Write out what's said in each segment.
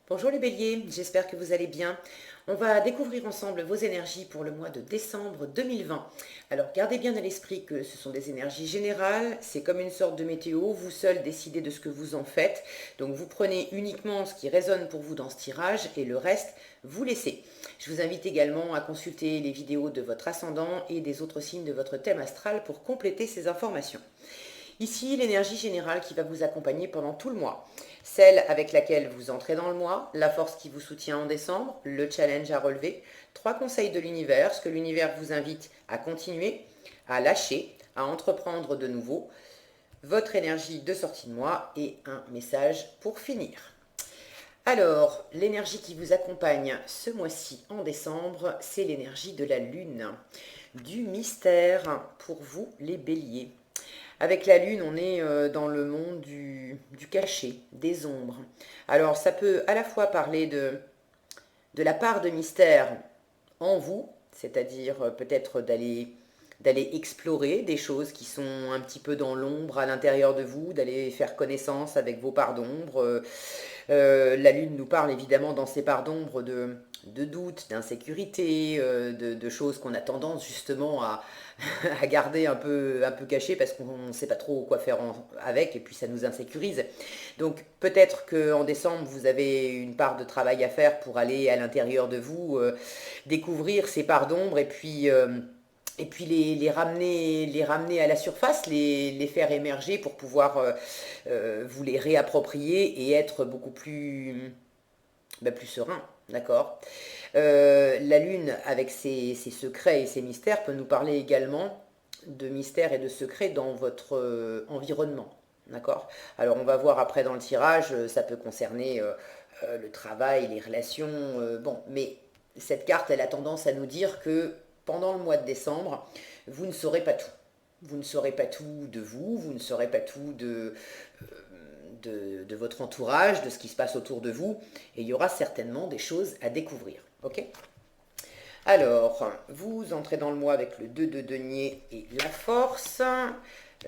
Bonjour les béliers, j'espère que vous allez bien. On va découvrir ensemble vos énergies pour le mois de décembre 2020. Alors gardez bien à l'esprit que ce sont des énergies générales, c'est comme une sorte de météo, vous seul décidez de ce que vous en faites. Donc vous prenez uniquement ce qui résonne pour vous dans ce tirage et le reste, vous laissez. Je vous invite également à consulter les vidéos de votre ascendant et des autres signes de votre thème astral pour compléter ces informations. Ici, l'énergie générale qui va vous accompagner pendant tout le mois. Celle avec laquelle vous entrez dans le mois, la force qui vous soutient en décembre, le challenge à relever, 3 conseils de l'univers, ce que l'univers vous invite à continuer, à lâcher, à entreprendre de nouveau, votre énergie de sortie de mois et un message pour finir. Alors, l'énergie qui vous accompagne ce mois-ci en décembre, c'est l'énergie de la lune, du mystère pour vous les béliers. Avec la lune, on est dans le monde du caché, des ombres. Alors ça peut à la fois parler de la part de mystère en vous, c'est-à-dire peut-être d'aller explorer des choses qui sont un petit peu dans l'ombre à l'intérieur de vous, d'aller faire connaissance avec vos parts d'ombre. La lune nous parle évidemment dans ces parts d'ombre de doutes, d'insécurité, de choses qu'on a tendance justement à garder un peu cachées parce qu'on ne sait pas trop quoi faire avec et puis ça nous insécurise. Donc peut-être qu'en décembre, vous avez une part de travail à faire pour aller à l'intérieur de vous, découvrir ces parts d'ombre et puis les ramener à la surface, les faire émerger pour pouvoir vous les réapproprier et être beaucoup plus serein, d'accord. La Lune, avec ses secrets et ses mystères, peut nous parler également de mystères et de secrets dans votre environnement, d'accord. Alors on va voir après dans le tirage, ça peut concerner le travail, les relations, bon, mais cette carte, elle a tendance à nous dire que pendant le mois de décembre, vous ne saurez pas tout. Vous ne saurez pas tout de vous, vous ne saurez pas tout de votre entourage, de ce qui se passe autour de vous, et il y aura certainement des choses à découvrir. Ok. Alors, vous entrez dans le mois avec le 2 de denier et la force.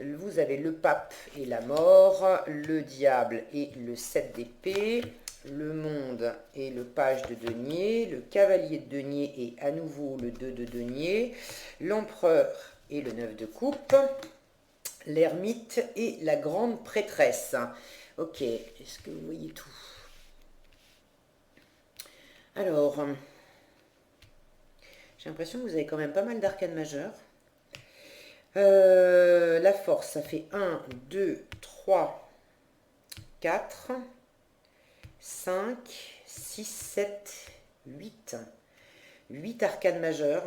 Vous avez le pape et la mort, le diable et le 7 d'épée, le monde et le page de denier, le cavalier de denier et à nouveau le 2 de denier, l'empereur et le 9 de coupe, l'ermite et la grande prêtresse. Ok, est-ce que vous voyez tout? Alors, j'ai l'impression que vous avez quand même pas mal d'arcanes majeures. La force, ça fait 1, 2, 3, 4, 5, 6, 7, 8. 8 arcanes majeures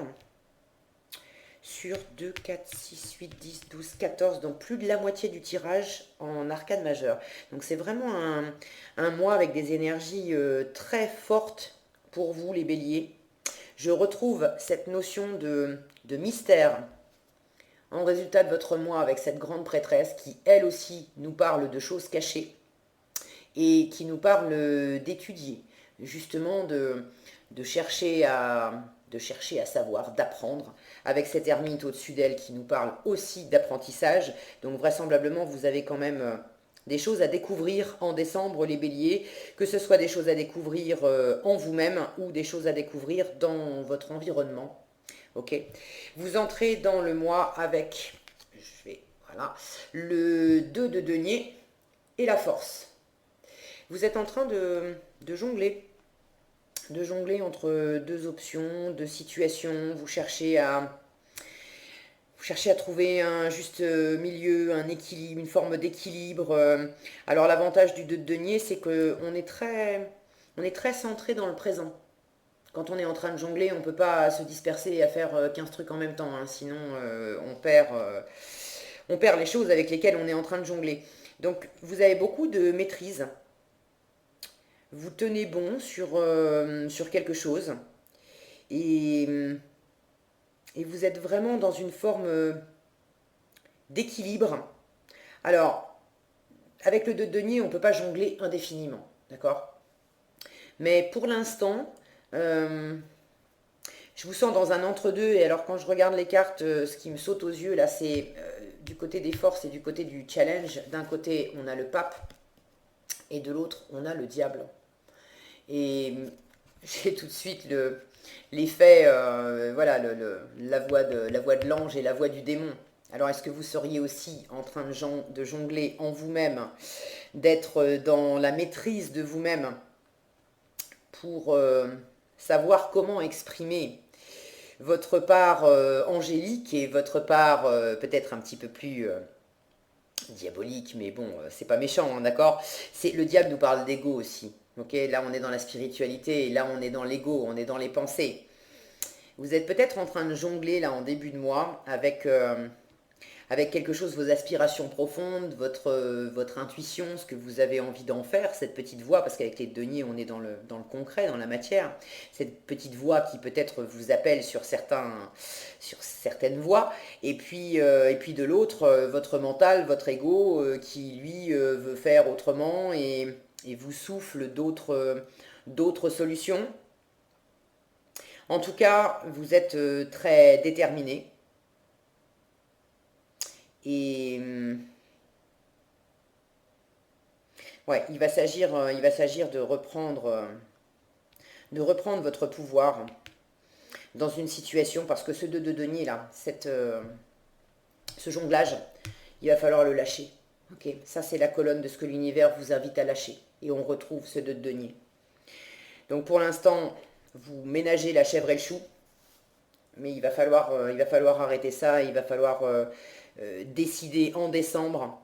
sur 2, 4, 6, 8, 10, 12, 14, donc plus de la moitié du tirage en arcane majeure. Donc c'est vraiment un mois avec des énergies très fortes pour vous les béliers. Je retrouve cette notion de mystère en résultat de votre mois avec cette grande prêtresse qui elle aussi nous parle de choses cachées et qui nous parle d'étudier, justement de chercher à savoir, d'apprendre, avec cette ermite au-dessus d'elle qui nous parle aussi d'apprentissage. Donc vraisemblablement, vous avez quand même des choses à découvrir en décembre, les béliers, que ce soit des choses à découvrir en vous-même ou des choses à découvrir dans votre environnement. Ok. Vous entrez dans le mois avec, voilà, le 2 de denier et la force. Vous êtes en train de jongler entre deux options, deux situations. Vous cherchez à trouver un juste milieu, un équilibre, une forme d'équilibre. Alors l'avantage du 2 de denier, c'est qu'on on est très centré dans le présent. Quand on est en train de jongler, on ne peut pas se disperser et à faire 15 trucs en même temps, hein, sinon on perd les choses avec lesquelles on est en train de jongler. Donc vous avez beaucoup de maîtrise, vous tenez bon sur quelque chose et, et vous êtes vraiment dans une forme d'équilibre. Alors, avec le 2 de denier, on ne peut pas jongler indéfiniment, d'accord. Mais pour l'instant, je vous sens dans un entre-deux. Et alors, quand je regarde les cartes, ce qui me saute aux yeux, là, c'est du côté des forces et du côté du challenge. D'un côté, on a le pape et de l'autre, on a le diable. Et j'ai tout de suite l'effet, voilà, la voix de l'ange et la voix du démon. Alors, est-ce que vous seriez aussi en train de jongler en vous-même, d'être dans la maîtrise de vous-même pour savoir comment exprimer votre part angélique et votre part peut-être un petit peu plus diabolique, mais bon, c'est pas méchant, hein, d'accord? Le diable nous parle d'ego aussi. Ok, là on est dans la spiritualité, et là on est dans l'ego, on est dans les pensées. Vous êtes peut-être en train de jongler là en début de mois avec quelque chose, vos aspirations profondes, votre intuition, ce que vous avez envie d'en faire, cette petite voix, parce qu'avec les deniers, on est dans le concret, dans la matière, cette petite voix qui peut-être vous appelle sur certaines voies, et puis de l'autre, votre mental, votre ego, qui lui veut faire autrement et vous souffle d'autres solutions. En tout cas, vous êtes très déterminé. Et ouais, il va s'agir de reprendre votre pouvoir dans une situation, parce que ce 2 de denier là, ce jonglage, il va falloir le lâcher. Ok, ça c'est la colonne de ce que l'univers vous invite à lâcher. Et on retrouve ce 2 de denier. Donc pour l'instant, vous ménagez la chèvre et le chou, mais il va falloir arrêter ça, il va falloir décider en décembre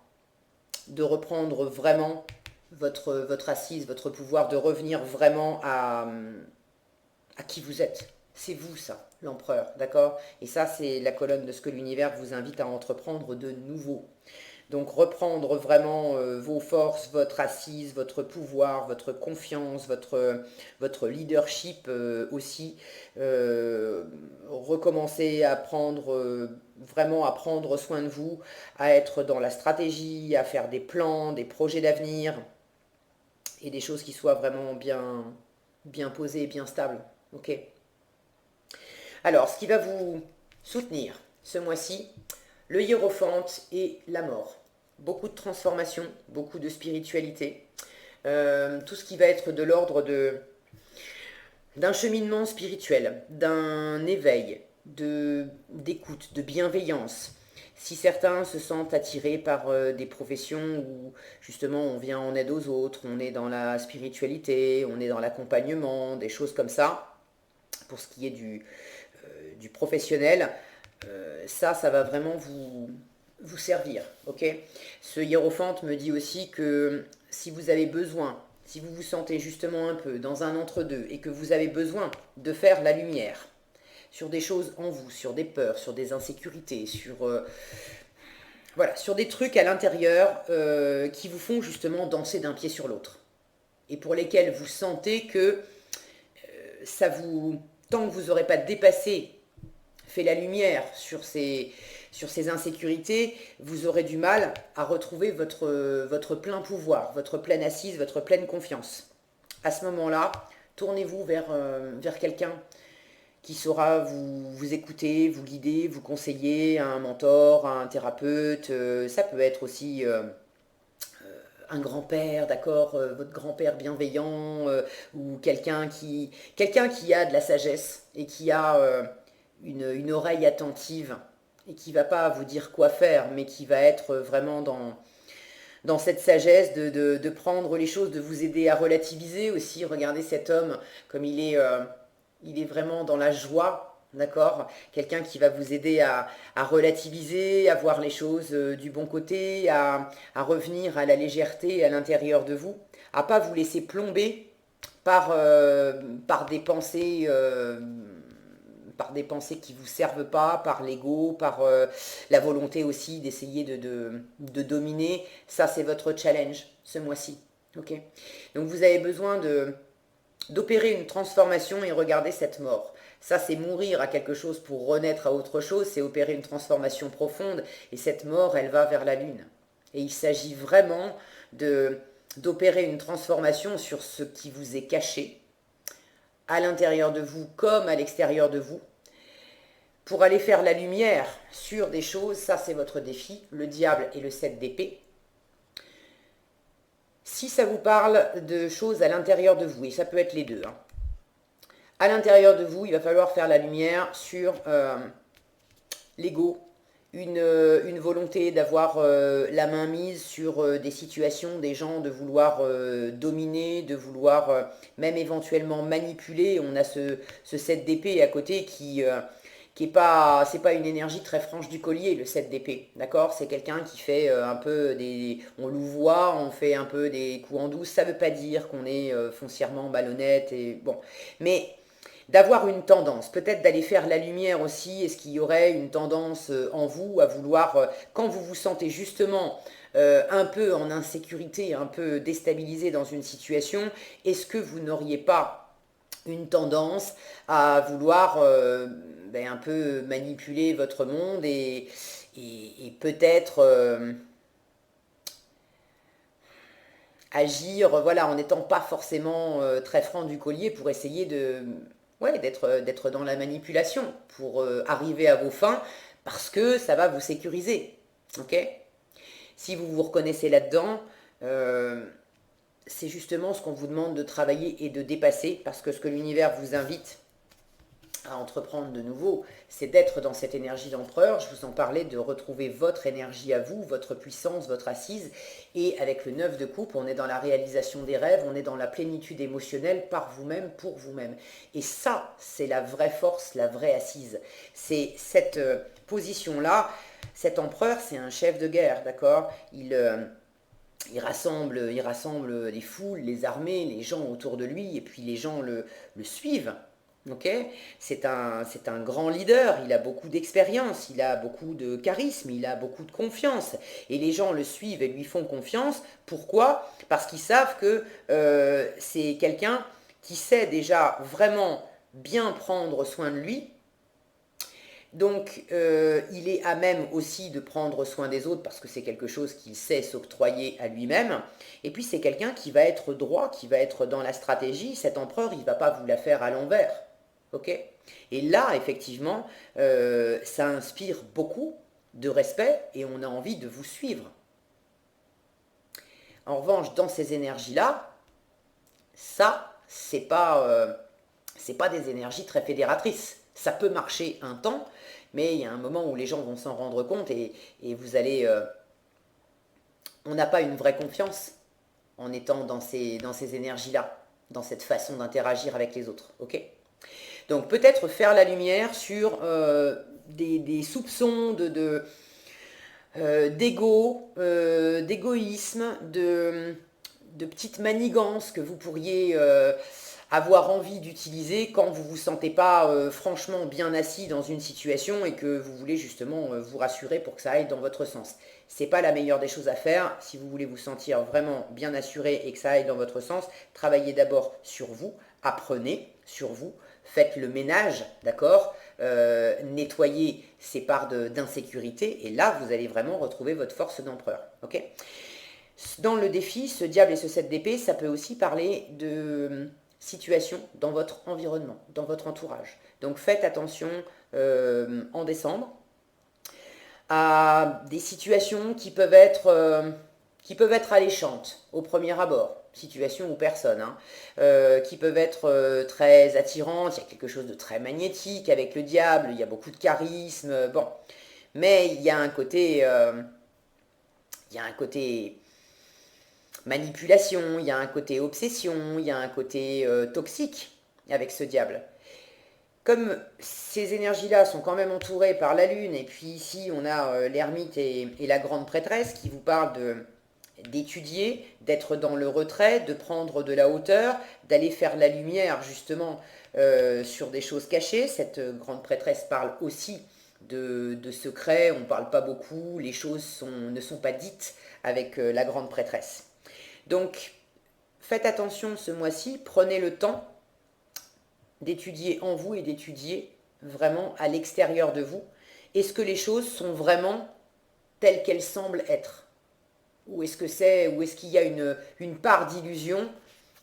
de reprendre vraiment votre assise, votre pouvoir, de revenir vraiment à qui vous êtes. C'est vous ça, l'empereur, d'accord? Et ça, c'est la colonne de ce que l'univers vous invite à entreprendre de nouveau. Donc reprendre vraiment vos forces, votre assise, votre pouvoir, votre confiance, votre leadership aussi. Recommencer à prendre vraiment à prendre soin de vous, à être dans la stratégie, à faire des plans, des projets d'avenir et des choses qui soient vraiment bien posées, bien stables. Ok. Alors, ce qui va vous soutenir ce mois-ci, le hiérophante et la mort. Beaucoup de transformation, beaucoup de spiritualité. Tout ce qui va être de l'ordre d'un cheminement spirituel, d'un éveil, d'écoute, de bienveillance. Si certains se sentent attirés par des professions où justement on vient en aide aux autres, on est dans la spiritualité, on est dans l'accompagnement, des choses comme ça, pour ce qui est du professionnel, ça va vraiment vous servir. Ok. Ce hiérophante me dit aussi que si vous avez besoin, si vous vous sentez justement un peu dans un entre-deux et que vous avez besoin de faire la lumière sur des choses en vous, sur des peurs, sur des insécurités, voilà, sur des trucs à l'intérieur qui vous font justement danser d'un pied sur l'autre et pour lesquels vous sentez que tant que vous n'aurez pas dépassé, fait la lumière sur ces insécurités, vous aurez du mal à retrouver votre plein pouvoir, votre pleine assise, votre pleine confiance. À ce moment-là, tournez-vous vers quelqu'un qui saura vous écouter, vous guider, vous conseiller, un mentor, un thérapeute. Ça peut être aussi un grand-père, d'accord, votre grand-père bienveillant, ou quelqu'un qui a de la sagesse et qui a une oreille attentive et qui va pas vous dire quoi faire, mais qui va être vraiment dans cette sagesse de prendre les choses, de vous aider à relativiser aussi. Regardez cet homme, comme il est vraiment dans la joie, d'accord? Quelqu'un qui va vous aider à relativiser, à voir les choses du bon côté, à revenir à la légèreté à l'intérieur de vous, à pas vous laisser plomber par des pensées... par des pensées qui ne vous servent pas, par l'ego, par la volonté aussi d'essayer de dominer. Ça, c'est votre challenge ce mois-ci. Okay. Donc vous avez besoin d'opérer une transformation et regarder cette mort. Ça, c'est mourir à quelque chose pour renaître à autre chose, c'est opérer une transformation profonde, et cette mort, elle va vers la lune. Et il s'agit vraiment d'opérer une transformation sur ce qui vous est caché, à l'intérieur de vous comme à l'extérieur de vous, pour aller faire la lumière sur des choses. Ça c'est votre défi, le diable et le 7 d'épée. Si ça vous parle de choses à l'intérieur de vous, et ça peut être les deux, hein, à l'intérieur de vous, il va falloir faire la lumière sur l'ego, une volonté d'avoir la main mise sur des situations, des gens, de vouloir dominer, de vouloir même éventuellement manipuler. On a ce 7 d'épée à côté qui est pas, c'est pas une énergie très franche du collier, le 7 d'épée, d'accord? C'est quelqu'un qui fait un peu des, on louvoie, on fait un peu des coups en douce. Ça veut pas dire qu'on est foncièrement malhonnête et bon, mais d'avoir une tendance, peut-être d'aller faire la lumière aussi. Est-ce qu'il y aurait une tendance en vous à vouloir, quand vous vous sentez justement un peu en insécurité, un peu déstabilisé dans une situation, est-ce que vous n'auriez pas une tendance à vouloir un peu manipuler votre monde et peut-être agir, voilà, en n'étant pas forcément très franc du collier pour essayer de, ouais, d'être dans la manipulation, pour arriver à vos fins, parce que ça va vous sécuriser, ok? Si vous vous reconnaissez là-dedans, euh, c'est justement ce qu'on vous demande de travailler et de dépasser, parce que ce que l'univers vous invite à entreprendre de nouveau, c'est d'être dans cette énergie d'empereur. Je vous en parlais, de retrouver votre énergie à vous, votre puissance, votre assise. Et avec le 9 de coupe, on est dans la réalisation des rêves, on est dans la plénitude émotionnelle par vous-même, pour vous-même. Et ça, c'est la vraie force, la vraie assise. C'est cette position-là. Cet empereur, c'est un chef de guerre, d'accord? Il rassemble les foules, les armées, les gens autour de lui, et puis les gens le suivent. Ok, c'est un grand leader, il a beaucoup d'expérience, il a beaucoup de charisme, il a beaucoup de confiance. Et les gens le suivent et lui font confiance. Pourquoi? Parce qu'ils savent que c'est quelqu'un qui sait déjà vraiment bien prendre soin de lui. Donc, il est à même aussi de prendre soin des autres parce que c'est quelque chose qu'il sait s'octroyer à lui-même. Et puis, c'est quelqu'un qui va être droit, qui va être dans la stratégie. Cet empereur, il ne va pas vous la faire à l'envers. Ok? Et là, effectivement, ça inspire beaucoup de respect et on a envie de vous suivre. En revanche, dans ces énergies-là, ça, c'est pas des énergies très fédératrices. Ça peut marcher un temps, mais il y a un moment où les gens vont s'en rendre compte et vous allez... on n'a pas une vraie confiance en étant dans ces énergies-là, dans cette façon d'interagir avec les autres. Ok? Donc peut-être faire la lumière sur des soupçons d'ego, d'égoïsme, de petites manigances que vous pourriez avoir envie d'utiliser quand vous ne vous sentez pas franchement bien assis dans une situation et que vous voulez justement vous rassurer pour que ça aille dans votre sens. C'est pas la meilleure des choses à faire. Si vous voulez vous sentir vraiment bien assuré et que ça aille dans votre sens, travaillez d'abord sur vous, apprenez sur vous, faites le ménage, d'accord, nettoyez ces parts d'insécurité et là vous allez vraiment retrouver votre force d'empereur. Ok? Dans le défi, ce diable et ce 7 d'épée, ça peut aussi parler de situation dans votre environnement, dans votre entourage. Donc faites attention en décembre à des situations qui peuvent être alléchantes au premier abord, situation ou personne, hein, qui peuvent être très attirantes. Il y a quelque chose de très magnétique avec le diable, il y a beaucoup de charisme, bon. Mais il y a un côté manipulation, il y a un côté obsession, il y a un côté toxique avec ce diable. Comme ces énergies-là sont quand même entourées par la lune, et puis ici on a l'ermite et la grande prêtresse qui vous parlent d'étudier, d'être dans le retrait, de prendre de la hauteur, d'aller faire la lumière justement sur des choses cachées. Cette grande prêtresse parle aussi de secrets, on ne parle pas beaucoup, les choses ne sont pas dites avec la grande prêtresse. Donc, faites attention ce mois-ci, prenez le temps d'étudier en vous et d'étudier vraiment à l'extérieur de vous. Est-ce que les choses sont vraiment telles qu'elles semblent être? Ou est-ce qu'il y a une part d'illusion?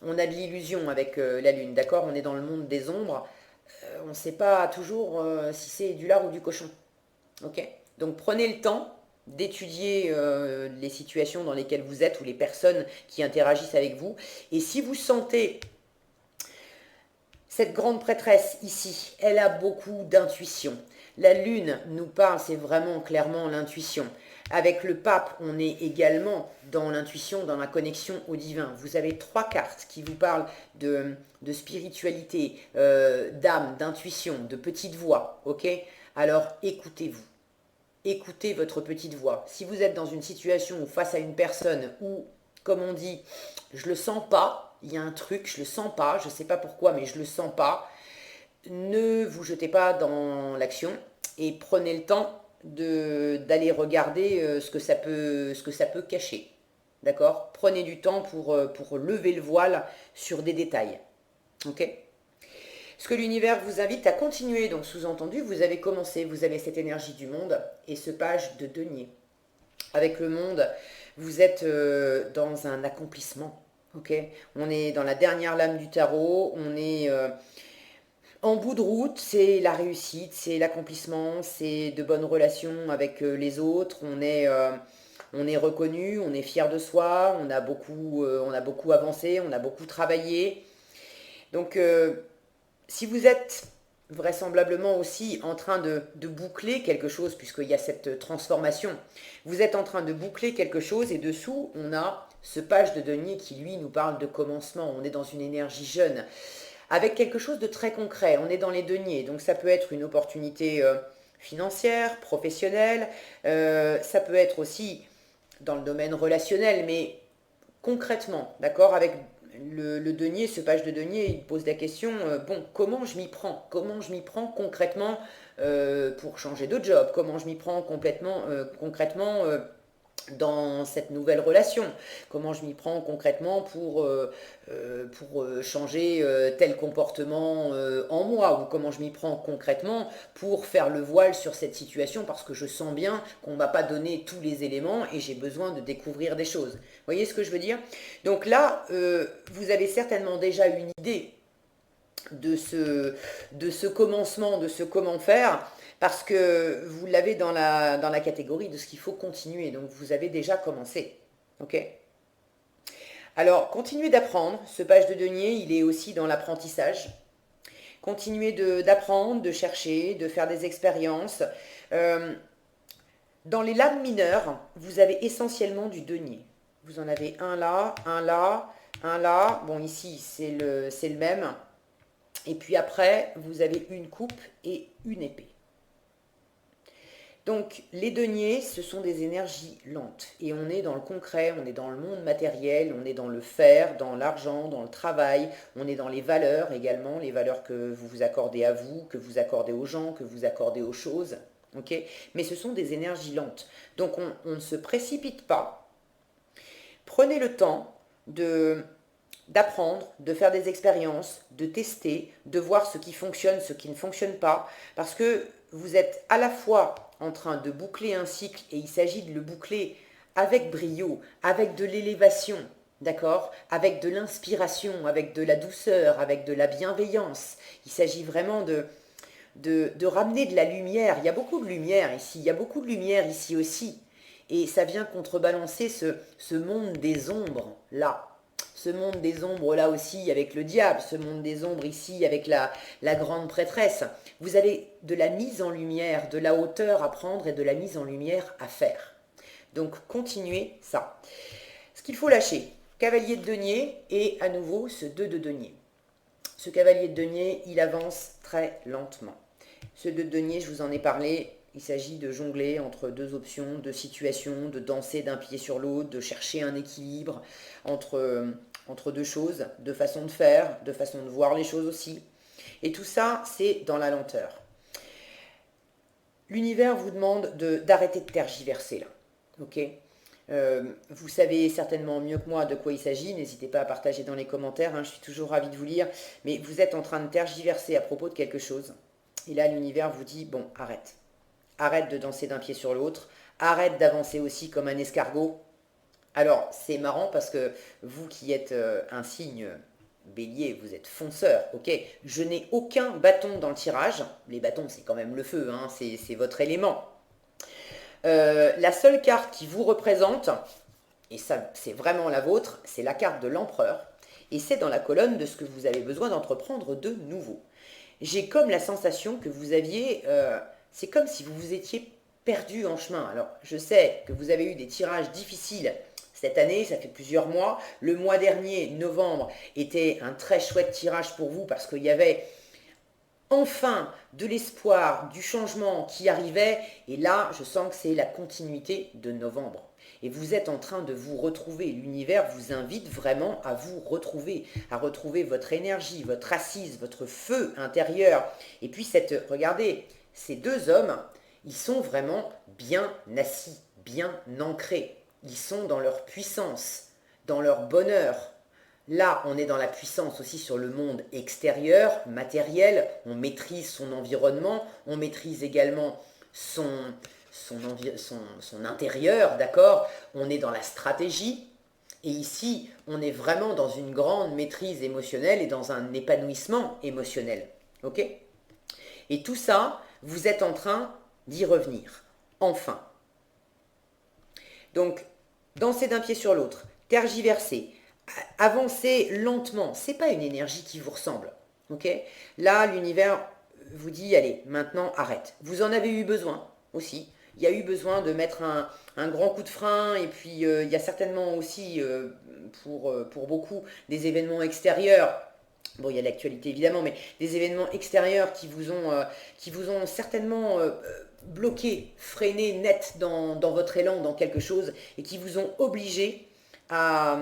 On a de l'illusion avec la Lune, d'accord? On est dans le monde des ombres. On ne sait pas toujours si c'est du lard ou du cochon. Ok? Donc prenez le temps d'étudier les situations dans lesquelles vous êtes ou les personnes qui interagissent avec vous. Et si vous sentez cette grande prêtresse ici, elle a beaucoup d'intuition. La lune nous parle, c'est vraiment clairement l'intuition. Avec le pape, on est également dans l'intuition, dans la connexion au divin. Vous avez 3 cartes qui vous parlent de spiritualité, d'âme, d'intuition, de petite voix. Ok? Alors écoutez-vous. Écoutez votre petite voix. Si vous êtes dans une situation ou face à une personne où, comme on dit, je le sens pas, il y a un truc, je le sens pas, je ne sais pas pourquoi, mais je le sens pas, ne vous jetez pas dans l'action et prenez le temps d'aller regarder ce que ça peut cacher. D'accord? Prenez du temps pour lever le voile sur des détails. Ok? Ce que l'univers vous invite à continuer, donc sous-entendu, vous avez commencé, vous avez cette énergie du monde et ce page de denier. Avec le monde, vous êtes dans un accomplissement. Ok, on est dans la dernière lame du tarot, on est en bout de route, c'est la réussite, c'est l'accomplissement, c'est de bonnes relations avec les autres, on est reconnu, on est fier de soi, on a beaucoup avancé, on a beaucoup travaillé. Donc si vous êtes vraisemblablement aussi en train de boucler quelque chose, puisqu'il y a cette transformation, vous êtes en train de boucler quelque chose et dessous, on a ce page de denier qui, lui, nous parle de commencement. On est dans une énergie jeune, avec quelque chose de très concret. On est dans les deniers, donc ça peut être une opportunité financière, professionnelle, ça peut être aussi dans le domaine relationnel, mais concrètement, d'accord, avec le denier, ce page de denier, il pose la question, bon, comment je m'y prends? Comment je m'y prends concrètement pour changer de job? Comment je m'y prends concrètement dans cette nouvelle relation? Comment je m'y prends concrètement pour changer tel comportement en moi? Ou comment je m'y prends concrètement pour faire le voile sur cette situation parce que je sens bien qu'on ne m'a pas donné tous les éléments et j'ai besoin de découvrir des choses. Vous voyez ce que je veux dire? Donc là, vous avez certainement déjà une idée de ce commencement, de ce comment faire, parce que vous l'avez dans la catégorie de ce qu'il faut continuer. Donc vous avez déjà commencé. Ok? Alors, continuez d'apprendre. Ce page de denier, il est aussi dans l'apprentissage. Continuez d'apprendre, de chercher, de faire des expériences. Euh, dans les lames mineures, vous avez essentiellement du denier. Vous en avez un là, un là, un là. Bon, ici, c'est le même. Et puis après, vous avez une coupe et une épée. Donc les deniers, ce sont des énergies lentes. Et on est dans le concret, on est dans le monde matériel, on est dans le faire, dans l'argent, dans le travail, on est dans les valeurs également, les valeurs que vous vous accordez à vous, que vous accordez aux gens, que vous accordez aux choses. Okay? Mais ce sont des énergies lentes. Donc on ne se précipite pas. Prenez le temps d'apprendre, de faire des expériences, de tester, de voir ce qui fonctionne, ce qui ne fonctionne pas, parce que vous êtes à la fois en train de boucler un cycle et il s'agit de le boucler avec brio, avec de l'élévation, d'accord, avec de l'inspiration, avec de la douceur, avec de la bienveillance. Il s'agit vraiment de ramener de la lumière. Il y a beaucoup de lumière ici, il y a beaucoup de lumière ici aussi. Et ça vient contrebalancer ce monde des ombres là. Ce monde des ombres là aussi avec le diable, ce monde des ombres ici avec la grande prêtresse. Vous avez de la mise en lumière, de la hauteur à prendre et de la mise en lumière à faire. Donc continuez ça. Ce qu'il faut lâcher, cavalier de denier et à nouveau ce 2 de denier. Ce cavalier de denier, il avance très lentement. Ce 2 de denier, je vous en ai parlé, il s'agit de jongler entre deux options, deux situations, de danser d'un pied sur l'autre, de chercher un équilibre entre deux choses, de façon de faire, de façon de voir les choses aussi. Et tout ça, c'est dans la lenteur. L'univers vous demande d'arrêter de tergiverser là. Ok? Vous savez certainement mieux que moi de quoi il s'agit, n'hésitez pas à partager dans les commentaires, hein, je suis toujours ravie de vous lire, mais vous êtes en train de tergiverser à propos de quelque chose, et là l'univers vous dit, bon, arrête. Arrête de danser d'un pied sur l'autre, arrête d'avancer aussi comme un escargot. Alors, c'est marrant parce que vous qui êtes un signe bélier, vous êtes fonceur, ok? Je n'ai aucun bâton dans le tirage. Les bâtons, c'est quand même le feu, hein, c'est votre élément. La seule carte qui vous représente, et ça c'est vraiment la vôtre, c'est la carte de l'empereur. Et c'est dans la colonne de ce que vous avez besoin d'entreprendre de nouveau. J'ai comme la sensation que vous aviez... c'est comme si vous vous étiez perdu en chemin. Alors, je sais que vous avez eu des tirages difficiles cette année, ça fait plusieurs mois. Le mois dernier, novembre, était un très chouette tirage pour vous parce qu'il y avait enfin de l'espoir, du changement qui arrivait. Et là, je sens que c'est la continuité de novembre. Et vous êtes en train de vous retrouver. L'univers vous invite vraiment à vous retrouver, à retrouver votre énergie, votre assise, votre feu intérieur. Et puis, regardez, ces deux hommes, ils sont vraiment bien assis, bien ancrés. Ils sont dans leur puissance, dans leur bonheur. Là, on est dans la puissance aussi sur le monde extérieur, matériel. On maîtrise son environnement, on maîtrise également son intérieur, d'accord? On est dans la stratégie. Et ici, on est vraiment dans une grande maîtrise émotionnelle et dans un épanouissement émotionnel. Ok? Et tout ça, vous êtes en train d'y revenir. Enfin. Donc, danser d'un pied sur l'autre, tergiverser, avancer lentement, c'est pas une énergie qui vous ressemble. Ok? Là, l'univers vous dit, allez, maintenant arrête. Vous en avez eu besoin aussi. Il y a eu besoin de mettre un grand coup de frein et puis il y a certainement aussi pour beaucoup des événements extérieurs. Bon, il y a l'actualité évidemment, mais des événements extérieurs qui vous ont certainement bloqué, freiné net dans votre élan, dans quelque chose, et qui vous ont obligé à,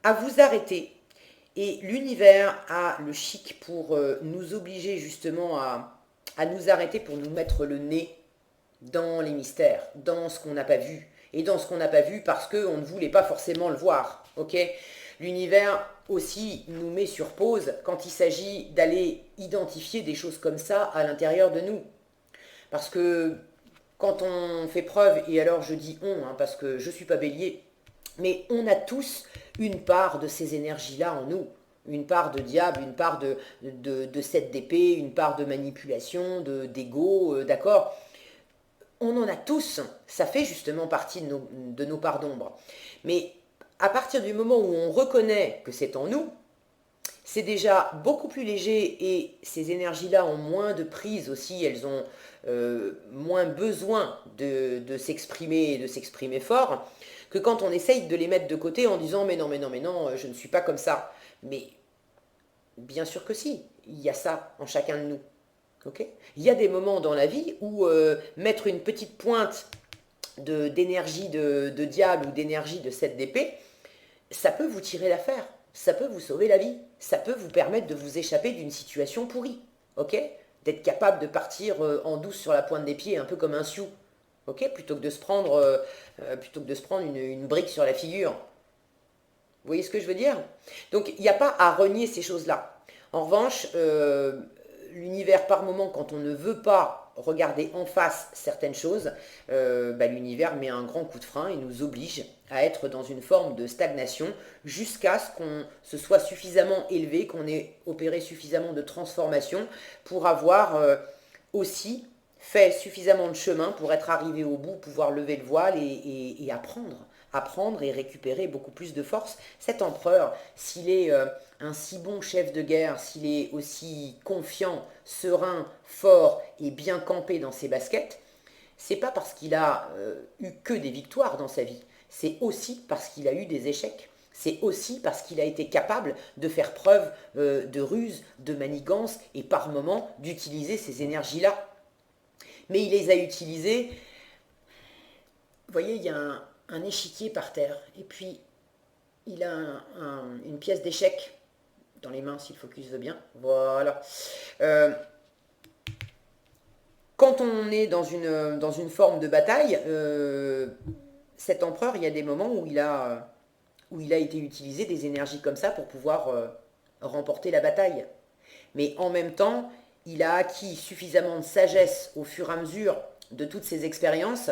à vous arrêter. Et l'univers a le chic pour nous obliger justement à nous arrêter, pour nous mettre le nez dans les mystères, dans ce qu'on n'a pas vu. Et dans ce qu'on n'a pas vu parce qu'on ne voulait pas forcément le voir. Ok? L'univers aussi nous met sur pause quand il s'agit d'aller identifier des choses comme ça à l'intérieur de nous. Parce que quand on fait preuve, et alors je dis on, hein, parce que je ne suis pas bélier, mais on a tous une part de ces énergies-là en nous. Une part de diable, une part de 7 d'épée, une part de manipulation, d'ego, d'accord? On en a tous, ça fait justement partie de nos parts d'ombre. Mais à partir du moment où on reconnaît que c'est en nous, c'est déjà beaucoup plus léger et ces énergies-là ont moins de prise aussi, elles ont moins besoin de s'exprimer et de s'exprimer fort, que quand on essaye de les mettre de côté en disant mais non, mais non, mais non, je ne suis pas comme ça. Mais bien sûr que si, il y a ça en chacun de nous. Okay, il y a des moments dans la vie où mettre une petite pointe d'énergie de diable ou d'énergie de 7 d'épée, ça peut vous tirer l'affaire, ça peut vous sauver la vie, ça peut vous permettre de vous échapper d'une situation pourrie, ok? D'être capable de partir en douce sur la pointe des pieds, un peu comme un sioux, ok? Plutôt que de se prendre une brique sur la figure. Vous voyez ce que je veux dire? Donc il n'y a pas à renier ces choses-là. En revanche, l'univers par moment, quand on ne veut pas regarder en face certaines choses, l'univers met un grand coup de frein et nous oblige à être dans une forme de stagnation jusqu'à ce qu'on se soit suffisamment élevé, qu'on ait opéré suffisamment de transformation pour avoir aussi fait suffisamment de chemin pour être arrivé au bout, pouvoir lever le voile et apprendre et récupérer beaucoup plus de force. Cet empereur, s'il est un si bon chef de guerre, s'il est aussi confiant, serein, fort et bien campé dans ses baskets, c'est pas parce qu'il a eu que des victoires dans sa vie, c'est aussi parce qu'il a eu des échecs. C'est aussi parce qu'il a été capable de faire preuve de ruse, de manigance et par moments d'utiliser ces énergies-là. Mais il les a utilisées. Vous voyez, il y a un échiquier par terre et puis il a une pièce d'échec dans les mains si le focus veut bien. Voilà. Quand on est dans une forme de bataille, cet empereur, il y a des moments où il a été utilisé des énergies comme ça pour pouvoir remporter la bataille. Mais en même temps, il a acquis suffisamment de sagesse au fur et à mesure de toutes ces expériences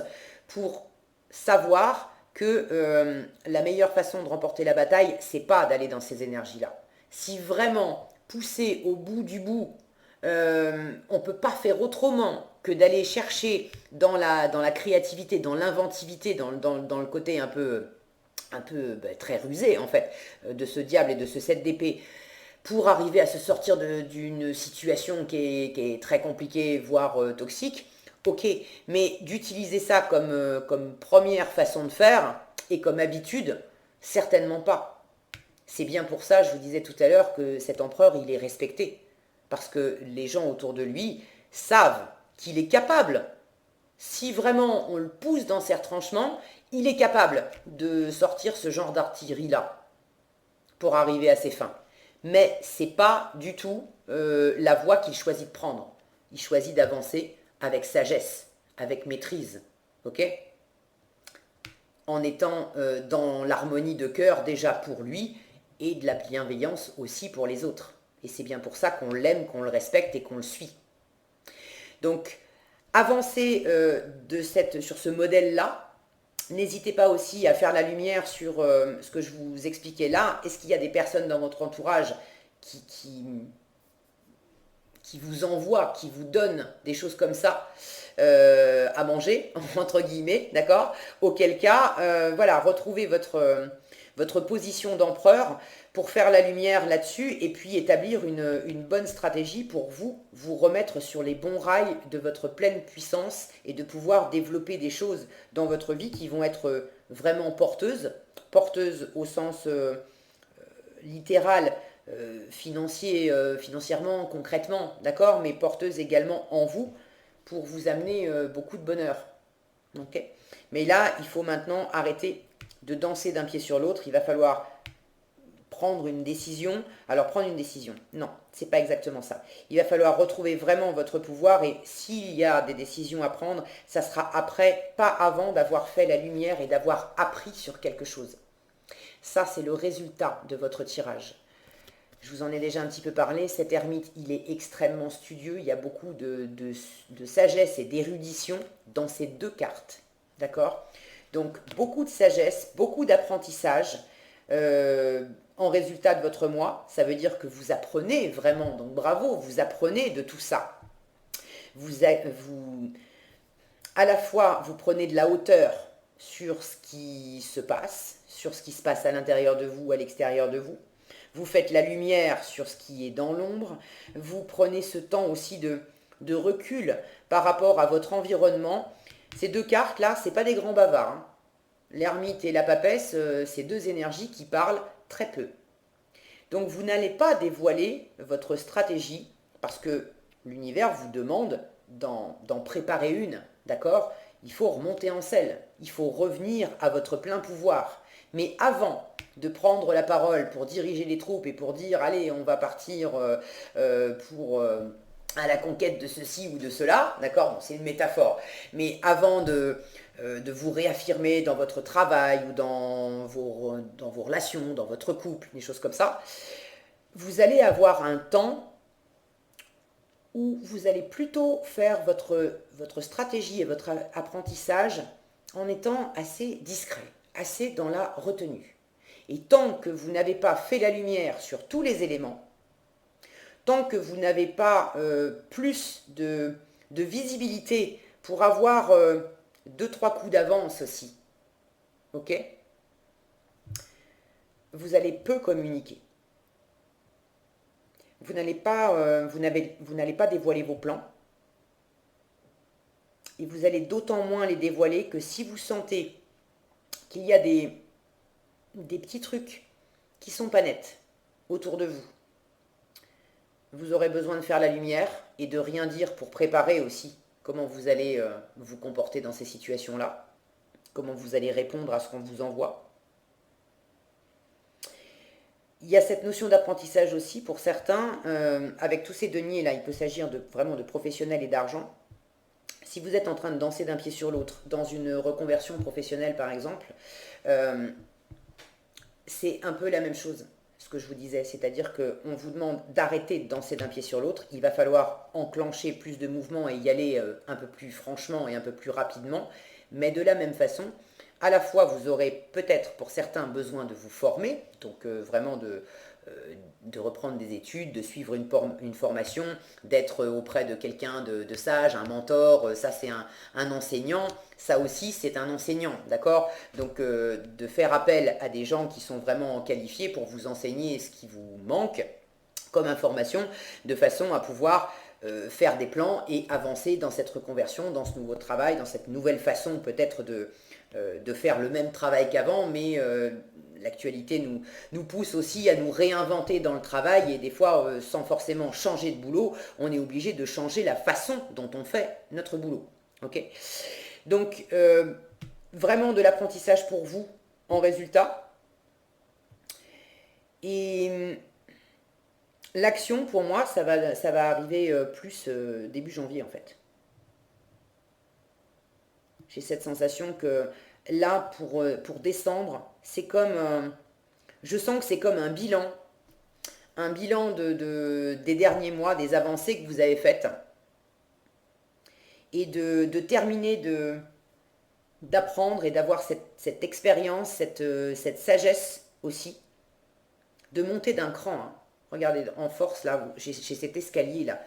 pour savoir que la meilleure façon de remporter la bataille, c'est pas d'aller dans ces énergies-là. Si vraiment, poussé au bout du bout, on ne peut pas faire autrement que d'aller chercher dans la créativité, dans l'inventivité, dans le côté un peu très rusé en fait, de ce diable et de ce 7 d'épée, pour arriver à se sortir d'une situation qui est très compliquée, voire toxique, ok, mais d'utiliser ça comme première façon de faire et comme habitude, certainement pas. C'est bien pour ça, je vous disais tout à l'heure, que cet empereur, il est respecté. Parce que les gens autour de lui savent qu'il est capable, si vraiment on le pousse dans ses retranchements, il est capable de sortir ce genre d'artillerie-là pour arriver à ses fins. Mais c'est pas du tout la voie qu'il choisit de prendre. Il choisit d'avancer avec sagesse, avec maîtrise, ok? En étant dans l'harmonie de cœur déjà pour lui et de la bienveillance aussi pour les autres. Et c'est bien pour ça qu'on l'aime, qu'on le respecte et qu'on le suit. Donc, avancez sur ce modèle-là. N'hésitez pas aussi à faire la lumière sur ce que je vous expliquais là. Est-ce qu'il y a des personnes dans votre entourage qui vous envoient, qui vous donnent des choses comme ça à manger, entre guillemets, d'accord? Auquel cas, voilà, retrouvez votre position d'empereur pour faire la lumière là-dessus et puis établir une bonne stratégie pour vous remettre sur les bons rails de votre pleine puissance et de pouvoir développer des choses dans votre vie qui vont être vraiment porteuses au sens littéral, financièrement, concrètement, d'accord, mais porteuses également en vous pour vous amener beaucoup de bonheur. Okay. Mais là, il faut maintenant arrêter de danser d'un pied sur l'autre. Il va falloir prendre une décision. Alors, prendre une décision, non, c'est pas exactement ça. Il va falloir retrouver vraiment votre pouvoir et s'il y a des décisions à prendre, ça sera après, pas avant d'avoir fait la lumière et d'avoir appris sur quelque chose. Ça, c'est le résultat de votre tirage. Je vous en ai déjà un petit peu parlé, cet ermite, il est extrêmement studieux, il y a beaucoup de sagesse et d'érudition dans ces deux cartes, d'accord? Donc, beaucoup de sagesse, beaucoup d'apprentissage en résultat de votre mois. Ça veut dire que vous apprenez vraiment, donc bravo, vous apprenez de tout ça. À la fois, vous prenez de la hauteur sur ce qui se passe, sur ce qui se passe à l'intérieur de vous, à l'extérieur de vous. Vous faites la lumière sur ce qui est dans l'ombre. Vous prenez ce temps aussi de recul par rapport à votre environnement. Ces deux cartes-là, ce n'est pas des grands bavards, hein. L'ermite et la papesse, c'est deux énergies qui parlent très peu. Donc vous n'allez pas dévoiler votre stratégie parce que l'univers vous demande d'en préparer une, d'accord? Il faut remonter en selle, il faut revenir à votre plein pouvoir. Mais avant de prendre la parole pour diriger les troupes et pour dire allez, on va partir à la conquête de ceci ou de cela, d'accord, bon, c'est une métaphore, mais avant de vous réaffirmer dans votre travail ou dans vos relations, dans votre couple, des choses comme ça, vous allez avoir un temps où vous allez plutôt faire votre stratégie et votre apprentissage en étant assez discret, assez dans la retenue. Et tant que vous n'avez pas fait la lumière sur tous les éléments, tant que vous n'avez pas plus de visibilité pour avoir 2-3 coups d'avance aussi, ok, vous allez peu communiquer. Vous n'allez pas dévoiler vos plans. Et vous allez d'autant moins les dévoiler que si vous sentez qu'il y a des petits trucs qui sont pas nets autour de vous, vous aurez besoin de faire la lumière et de rien dire pour préparer aussi comment vous allez vous comporter dans ces situations-là, comment vous allez répondre à ce qu'on vous envoie. Il y a cette notion d'apprentissage aussi pour certains. Avec tous ces deniers-là, il peut s'agir vraiment de professionnels et d'argent. Si vous êtes en train de danser d'un pied sur l'autre, dans une reconversion professionnelle par exemple, c'est un peu la même chose, ce que je vous disais. C'est-à-dire qu'on vous demande d'arrêter de danser d'un pied sur l'autre. Il va falloir enclencher plus de mouvements et y aller un peu plus franchement et un peu plus rapidement. Mais de la même façon, à la fois vous aurez peut-être pour certains besoin de vous former, donc vraiment de reprendre des études, de suivre une formation, d'être auprès de quelqu'un de sage, un mentor, ça c'est un enseignant, ça aussi c'est un enseignant, d'accord? Donc de faire appel à des gens qui sont vraiment qualifiés pour vous enseigner ce qui vous manque comme information, de façon à pouvoir faire des plans et avancer dans cette reconversion, dans ce nouveau travail, dans cette nouvelle façon peut-être de faire le même travail qu'avant, mais l'actualité nous pousse aussi à nous réinventer dans le travail et des fois, sans forcément changer de boulot, on est obligé de changer la façon dont on fait notre boulot. Ok. Donc, vraiment de l'apprentissage pour vous en résultat. Et l'action, pour moi, ça va arriver plus début janvier, en fait. J'ai cette sensation que là, pour décembre, c'est comme... je sens que c'est comme un bilan des derniers mois, des avancées que vous avez faites, et de terminer d'apprendre et d'avoir cette expérience, cette sagesse aussi, de monter d'un cran, hein. Regardez, en force, là, j'ai cet escalier, là.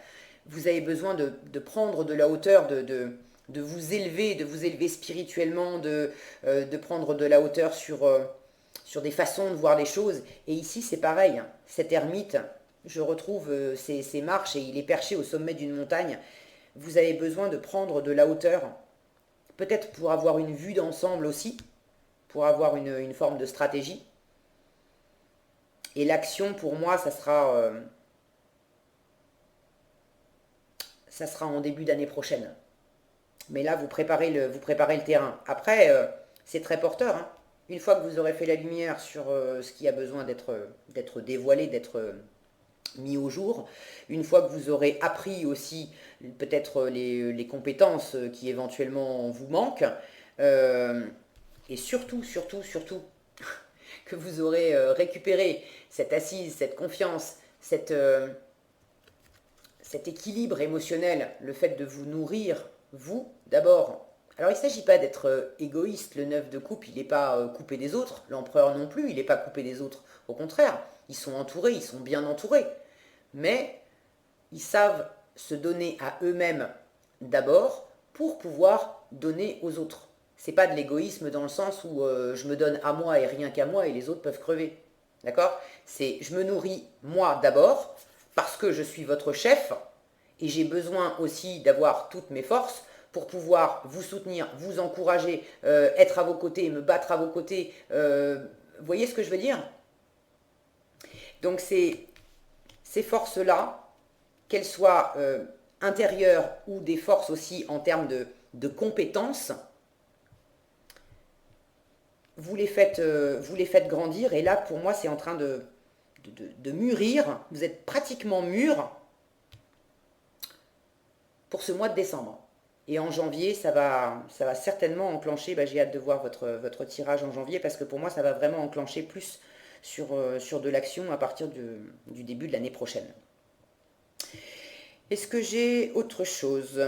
Vous avez besoin de prendre de la hauteur, de vous élever spirituellement, de prendre de la hauteur sur des façons de voir les choses. Et ici, c'est pareil, hein. Cet ermite, je retrouve ses marches et il est perché au sommet d'une montagne. Vous avez besoin de prendre de la hauteur, peut-être pour avoir une vue d'ensemble aussi, pour avoir une forme de stratégie. Et l'action, pour moi, ça sera en début d'année prochaine. Mais là, vous préparez le terrain. Après, c'est très porteur, hein. Une fois que vous aurez fait la lumière sur ce qui a besoin d'être dévoilé, d'être mis au jour, une fois que vous aurez appris aussi peut-être les compétences qui éventuellement vous manquent, et surtout, surtout, surtout, que vous aurez récupéré cette assise, cette confiance, cet équilibre émotionnel, le fait de vous nourrir, vous, d'abord. Alors il ne s'agit pas d'être égoïste, le 9 de coupe, il n'est pas coupé des autres, l'empereur non plus, il n'est pas coupé des autres. Au contraire, ils sont entourés, ils sont bien entourés. Mais ils savent se donner à eux-mêmes d'abord pour pouvoir donner aux autres. C'est pas de l'égoïsme dans le sens où je me donne à moi et rien qu'à moi et les autres peuvent crever. D'accord? C'est je me nourris moi d'abord parce que je suis votre chef et j'ai besoin aussi d'avoir toutes mes forces pour pouvoir vous soutenir, vous encourager, être à vos côtés, me battre à vos côtés. Vous voyez ce que je veux dire? Donc ces forces-là, qu'elles soient intérieures ou des forces aussi en termes de compétences, vous les faites grandir. Et là, pour moi, c'est en train de mûrir. Vous êtes pratiquement mûr pour ce mois de décembre. Et en janvier, ça va certainement enclencher, j'ai hâte de voir votre tirage en janvier, parce que pour moi, ça va vraiment enclencher plus sur de l'action à partir du début de l'année prochaine. Est-ce que j'ai autre chose?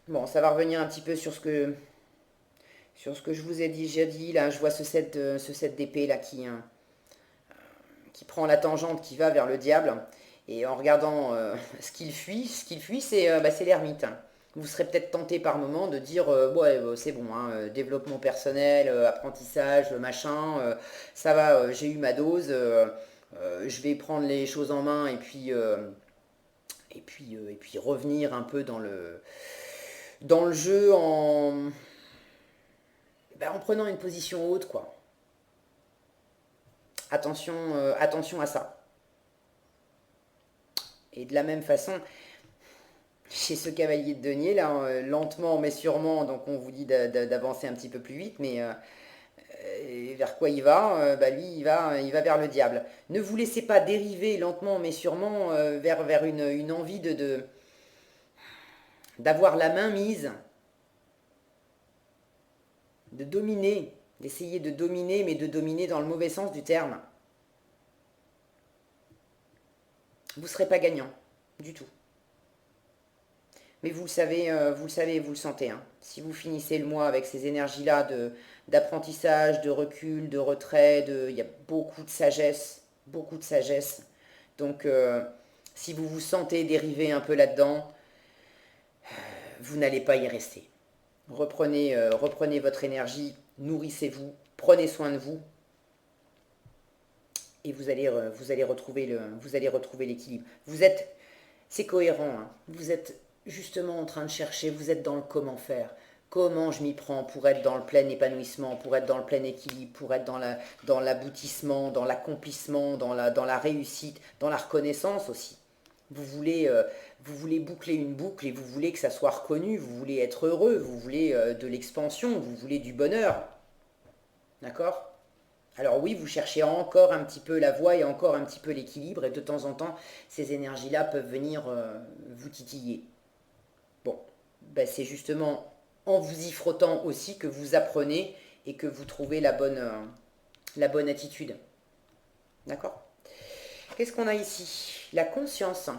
Bon, ça va revenir un petit peu sur ce que je vous ai déjà dit. Là, je vois ce 7 d'épée là qui prend la tangente, qui va vers le diable. Et en regardant ce qu'il fuit, c'est l'ermite. Vous serez peut-être tenté par moment de dire ouais, c'est bon, hein, développement personnel, apprentissage, machin, ça va, j'ai eu ma dose, je vais prendre les choses en main et puis revenir un peu dans le jeu en prenant une position haute, quoi. Attention, attention à ça. Et de la même façon, chez ce cavalier de denier, là, lentement mais sûrement, donc on vous dit d'avancer un petit peu plus vite, mais vers quoi il va? Lui, il va vers le diable. Ne vous laissez pas dériver lentement mais sûrement vers une envie d'avoir la main mise, de dominer, d'essayer de dominer, mais de dominer dans le mauvais sens du terme. Vous ne serez pas gagnant, du tout. Mais vous le savez, vous le sentez, hein. Si vous finissez le mois avec ces énergies-là d'apprentissage, de recul, de retrait, il y a beaucoup de sagesse, beaucoup de sagesse. Donc, si vous vous sentez dériver un peu là-dedans, vous n'allez pas y rester. Reprenez votre énergie, nourrissez-vous, prenez soin de vous, et vous allez retrouver l'équilibre. C'est cohérent, hein. Vous êtes justement en train de chercher, vous êtes dans le comment faire. Comment je m'y prends pour être dans le plein épanouissement, pour être dans le plein équilibre, pour être dans l'aboutissement, dans l'accomplissement, dans la réussite, dans la reconnaissance aussi. Vous voulez, euh, vous voulez boucler une boucle et vous voulez que ça soit reconnu, vous voulez être heureux, vous voulez de l'expansion, vous voulez du bonheur. D'accord? Alors oui, vous cherchez encore un petit peu la voie et encore un petit peu l'équilibre, et de temps en temps, ces énergies-là peuvent venir vous titiller. Bon, ben c'est justement en vous y frottant aussi que vous apprenez et que vous trouvez la bonne attitude. D'accord? Qu'est-ce qu'on a ici? La conscience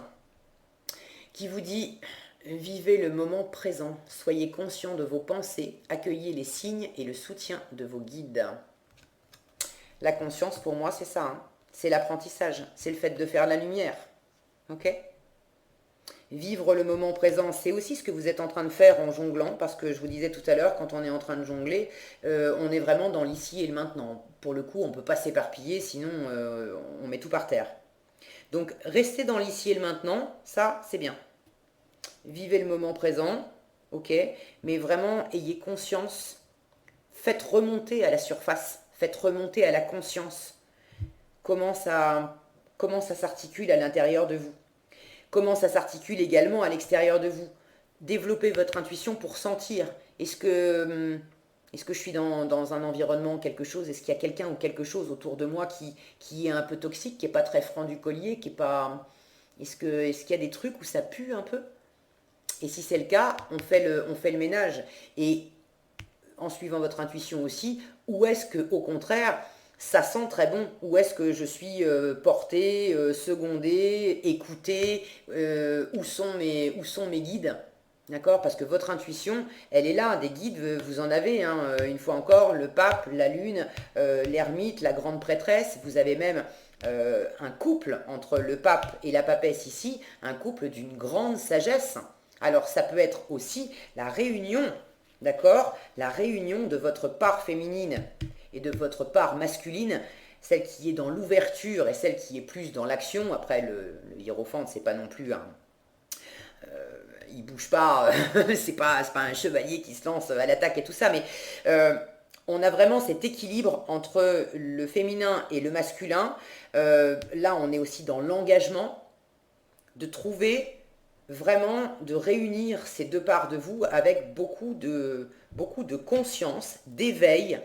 qui vous dit: vivez le moment présent, soyez conscient de vos pensées, accueillez les signes et le soutien de vos guides. La conscience, pour moi, c'est ça, hein. C'est l'apprentissage, c'est le fait de faire la lumière. Ok? Vivre le moment présent, c'est aussi ce que vous êtes en train de faire en jonglant, parce que je vous disais tout à l'heure, quand on est en train de jongler, on est vraiment dans l'ici et le maintenant. Pour le coup, on ne peut pas s'éparpiller, sinon on met tout par terre. Donc, restez dans l'ici et le maintenant, ça, c'est bien. Vivez le moment présent, ok, mais vraiment, ayez conscience, faites remonter à la surface, faites remonter à la conscience comment ça s'articule à l'intérieur de vous, comment ça s'articule également à l'extérieur de vous. Développez votre intuition pour sentir. Est-ce que je suis dans un environnement, quelque chose, est-ce qu'il y a quelqu'un ou quelque chose autour de moi qui est un peu toxique, qui n'est pas très franc du collier, qui est pas... est-ce qu'il y a des trucs où ça pue un peu? Et si c'est le cas, on fait le ménage. Et en suivant votre intuition aussi, où est-ce que, au contraire, ça sent très bon? Où est-ce que je suis portée, secondée, écoutée? Où sont mes guides? D'accord? Parce que votre intuition, elle est là. Des guides, vous en avez, hein. Une fois encore, le pape, la lune, l'ermite, la grande prêtresse. Vous avez même un couple entre le pape et la papesse ici, un couple d'une grande sagesse. Alors ça peut être aussi la réunion, d'accord? La réunion de votre part féminine et de votre part masculine, celle qui est dans l'ouverture et celle qui est plus dans l'action. Après, le hiérophante, c'est pas non plus un... il bouge pas, c'est pas un chevalier qui se lance à l'attaque et tout ça, mais on a vraiment cet équilibre entre le féminin et le masculin. Là, on est aussi dans l'engagement de trouver vraiment, de réunir ces deux parts de vous avec beaucoup de conscience, d'éveil,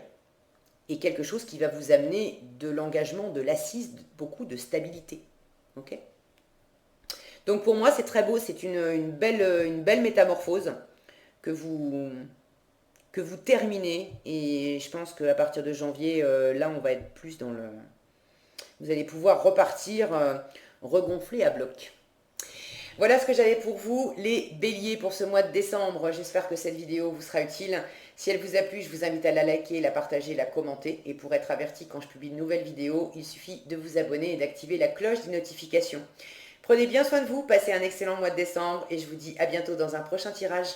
et quelque chose qui va vous amener de l'engagement, de l'assise, beaucoup de stabilité. Ok? Donc pour moi, c'est très beau, c'est une belle métamorphose que vous, que vous terminez. Et je pense qu'à partir de janvier, là, on va être plus dans le... Vous allez pouvoir repartir regonfler à bloc. Voilà ce que j'avais pour vous, les béliers, pour ce mois de décembre. J'espère que cette vidéo vous sera utile. Si elle vous a plu, je vous invite à la liker, la partager, la commenter. Et pour être averti quand je publie de nouvelles vidéos, il suffit de vous abonner et d'activer la cloche des notifications. Prenez bien soin de vous, passez un excellent mois de décembre et je vous dis à bientôt dans un prochain tirage.